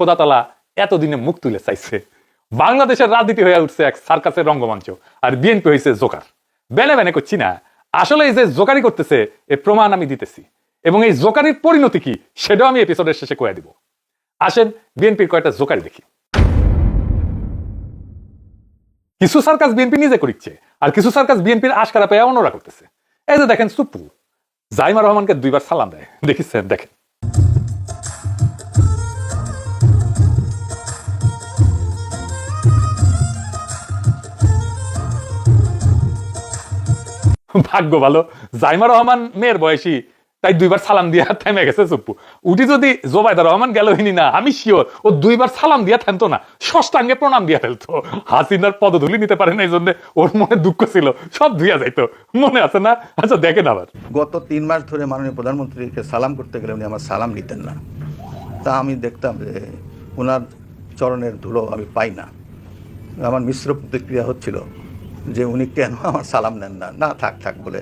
খোদাতলা এতদিনে মুখ তুলে চাইছে। বাংলাদেশের রাজনীতি হয়ে উঠছে এক সার্কাসের রঙ্গমঞ্চ, আর বিএনপি হয়েছে জোকার। বেনে বেনে করছি না, আসলে এই যে জোকারি করতেছে এর প্রমাণ আমি দিতেছি, এবং এই জোকারির পরিণতি কি সেটাও আমি এপিসোডের শেষে কয়ে দিব। আসেন বিএনপির কয়েকটা জোকারি দেখি। কিছু সার্কাস বিএনপি নিজে করিচ্ছে, আর কিছু সার্কাস বিএনপির আশকারা পেয়ে অন্যরা করতেছে। এই যে দেখেন সুপ্পু জাইমা রহমানকে 2 বার সালাম দেয়, দেখিছেন? দেখেন। ভাগ্য ভালো জাইমা রহমান মেয়ের বয়সী, তাই 2 বার সালাম দিয়া থেমে গেছে সুপ্পু। উঠি যদি জোবায়দা রহমান গেল হিনি না, আমি শিওর ও 2 বার সালাম দিয়া থামতো না, ষষ্ঠাঙ্গে প্রণাম দিয়া ফেলতো। হাসিনার পদধূলি নিতে পারে না, এই জন্য ওর মনে দুঃখ ছিল, সব ধুইয়া যাইতো, মনে আছে না? আচ্ছা দেখেন আবার। গত 3 মাস ধরে মাননীয় প্রধানমন্ত্রীকে সালাম করতে গেলে উনি আমার সালাম নিতেন না। তা আমি দেখতাম যে ওনার চরণের ধুলো আমি পাই না। আমার মিশ্র প্রতিক্রিয়া হচ্ছিল যে উনি কেন আমার সালাম নেন না, না থাক থাক বলে।